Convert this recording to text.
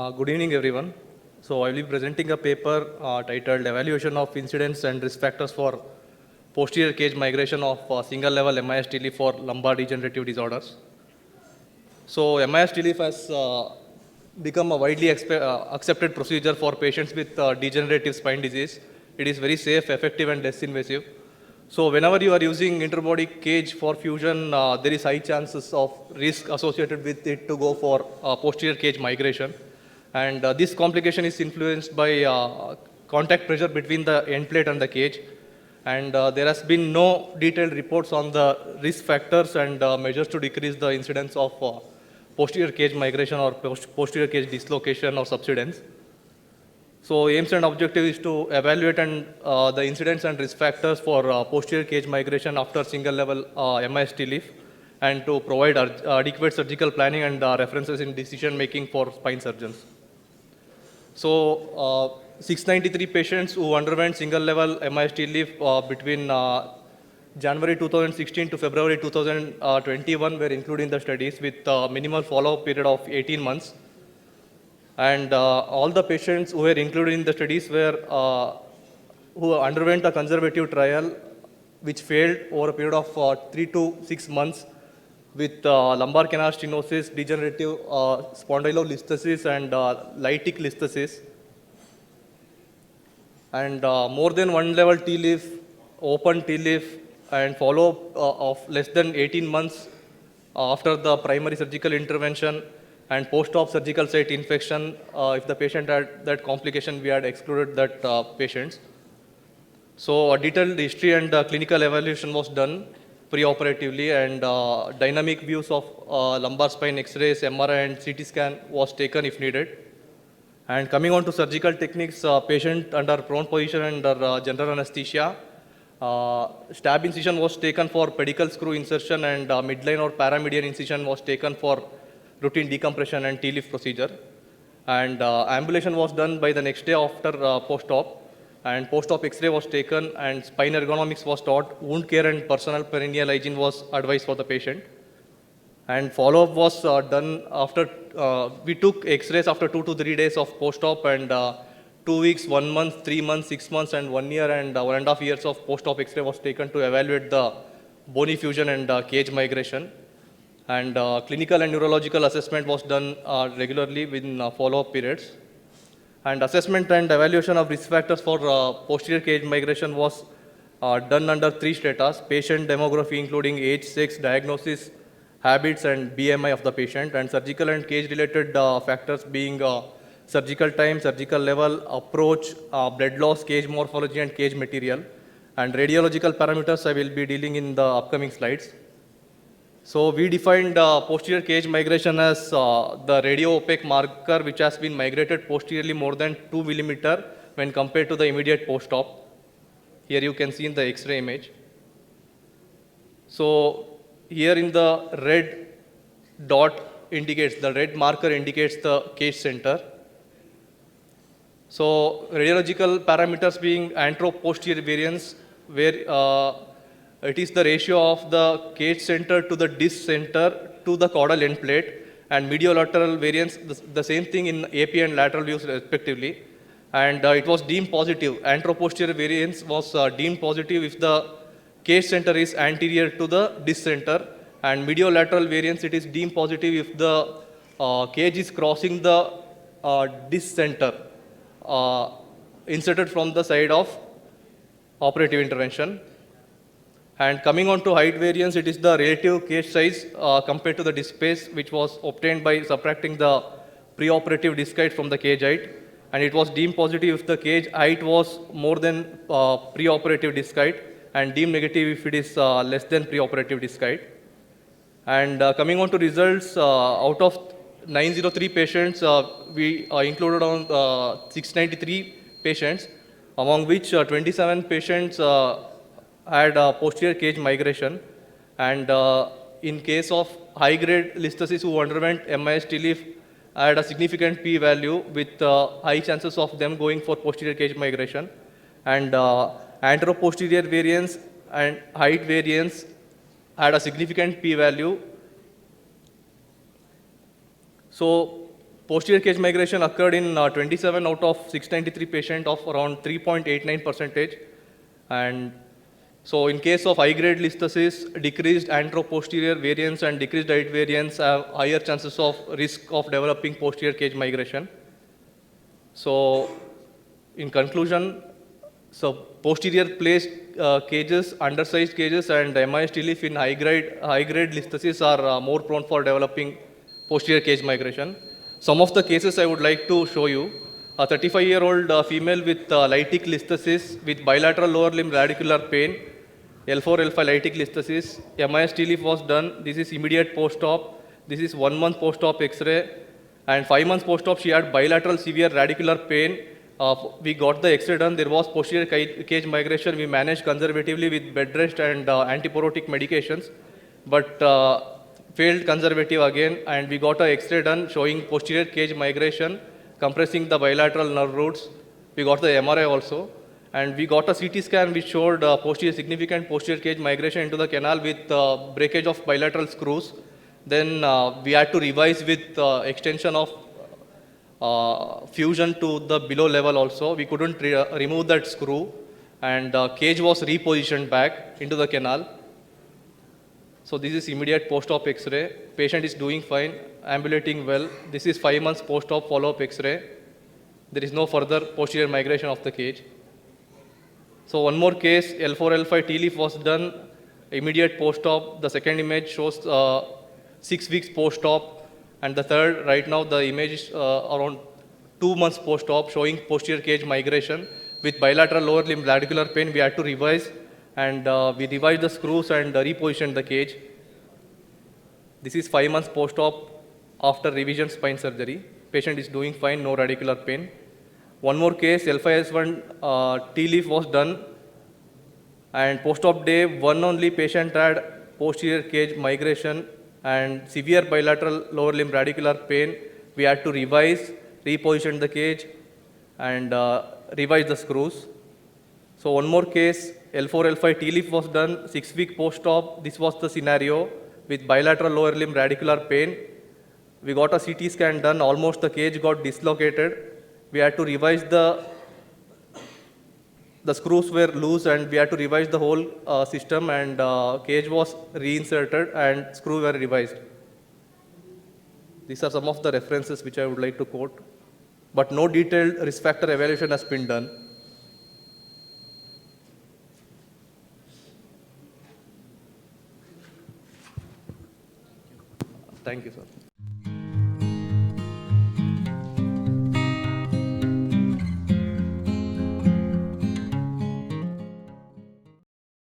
Good evening, everyone. So I will be presenting a paper titled Evaluation of Incidence and Risk Factors for Posterior Cage Migration of Single-Level MIS TLIF for Lumbar Degenerative Disorders. So MIS TLIF has become a widely accepted procedure for patients with degenerative spine disease. It is very safe, effective, and less invasive. So whenever you are using interbody cage for fusion, there is high chances of risk associated with it to go for posterior cage migration. And this complication is influenced by contact pressure between the end plate and the cage. And there has been no detailed reports on the risk factors and measures to decrease the incidence of posterior cage migration or posterior cage dislocation or subsidence. So aims and objective is to evaluate the incidence and risk factors for posterior cage migration after single level MIS TLIF and to provide adequate surgical planning and references in decision making for spine surgeons. So 693 patients who underwent single level MIS TLIF between January 2016 to February 2021 were included in the studies with minimal follow-up period of 18 months. And all the patients who were included in the studies were who underwent a conservative trial which failed over a period of 3 to 6 months with lumbar canal stenosis, degenerative spondylolisthesis and lytic listhesis. And more than one level TLIF, open TLIF and follow-up of less than 18 months after the primary surgical intervention and post-op surgical site infection. If the patient had that complication, we had excluded that patients. So a detailed history and clinical evaluation was done pre-operatively, and dynamic views of lumbar spine X-rays, MRI and CT scan was taken if needed. And coming on to surgical techniques, patient under prone position under general anesthesia. Stab incision was taken for pedicle screw insertion, and midline or paramedian incision was taken for routine decompression and TLIF procedure. And ambulation was done by the next day after post-op. And post-op X-ray was taken and spine ergonomics was taught. Wound care and personal perennial hygiene was advised for the patient. And follow-up was done after, we took X-rays after 2 to 3 days of post-op, and 2 weeks, 1 month, 3 months, 6 months and 1 year and 1.5 years of post-op X-ray was taken to evaluate the bony fusion and cage migration. And clinical and neurological assessment was done regularly within follow-up periods. And assessment and evaluation of risk factors for posterior cage migration was done under 3 strata: patient demography including age, sex, diagnosis, habits and BMI of the patient, and surgical and cage related factors being surgical time, surgical level, approach, blood loss, cage morphology and cage material. And radiological parameters I will be dealing in the upcoming slides. So we defined posterior cage migration as the radio-opaque marker which has been migrated posteriorly more than 2 millimeter when compared to the immediate post-op. Here you can see in the X-ray image. So here in the red dot indicates, the red marker indicates the cage center. So radiological parameters being antero-posterior variance, where it is the ratio of the cage center to the disc center to the caudal end plate, and mediolateral variance, the same thing in AP and lateral views respectively. And it was deemed positive. Antero-posterior variance was deemed positive if the cage center is anterior to the disc center, and mediolateral variance, it is deemed positive if the cage is crossing the disc center inserted from the side of operative intervention. And coming on to height variance, it is the relative cage size compared to the disc space, which was obtained by subtracting the preoperative disc height from the cage height. And it was deemed positive if the cage height was more than preoperative disc height, and deemed negative if it is less than preoperative disc height. And coming on to results, out of 903 patients, we included on 693 patients, among which 27 patients had posterior cage migration. And in case of high-grade listhesis who underwent MIS TLIF, had a significant p-value with high chances of them going for posterior cage migration. And antero-posterior variance and height variance had a significant p-value. So posterior cage migration occurred in 27 out of 693 patients of around 3.89%. And so in case of high-grade listhesis, decreased anteroposterior variance and decreased height variance have higher chances of risk of developing posterior cage migration. So in conclusion, so posterior placed cages, undersized cages, and MIS TLIF in high-grade listhesis are more prone for developing posterior cage migration. Some of the cases I would like to show you. A 35-year-old female with lytic listhesis with bilateral lower limb radicular pain, L4, L5 lytic listhesis. MIS TLIF was done. This is immediate post-op. This is 1 month post-op X-ray. And 5 months post-op, she had bilateral severe radicular pain. We got the X-ray done. There was posterior cage migration. We managed conservatively with bed rest and antiporotic medications, but failed conservative again. And we got a X-ray done showing posterior cage migration, compressing the bilateral nerve roots. We got the MRI also. And we got a CT scan which showed significant posterior cage migration into the canal with breakage of bilateral screws. Then we had to revise with extension of fusion to the below level also. We couldn't remove that screw, and cage was repositioned back into the canal. So this is immediate post-op X-ray. Patient is doing fine, ambulating well. This is 5 months post-op follow-up X-ray. There is no further posterior migration of the cage. So one more case, L4, L5 TLIF was done, immediate post-op. The second image shows 6 weeks post-op, and the third, right now, the image is around 2 months post-op showing posterior cage migration with bilateral lower limb radicular pain. We had to revise, and we revised the screws and repositioned the cage. This is 5 months post-op after revision spine surgery. Patient is doing fine, no radicular pain. One more case, L5S1 TLIF was done, and post-op day 1 only patient had posterior cage migration and severe bilateral lower limb radicular pain. We had to revise, reposition the cage, and revise the screws. So one more case, L4, L5 TLIF was done, 6 week post-op. This was the scenario with bilateral lower limb radicular pain. We got a CT scan done, almost the cage got dislocated. We had to revise the screws were loose, and we had to revise the whole system, and cage was reinserted and screws were revised. These are some of the references which I would like to quote, but no detailed risk factor evaluation has been done. Thank you, sir.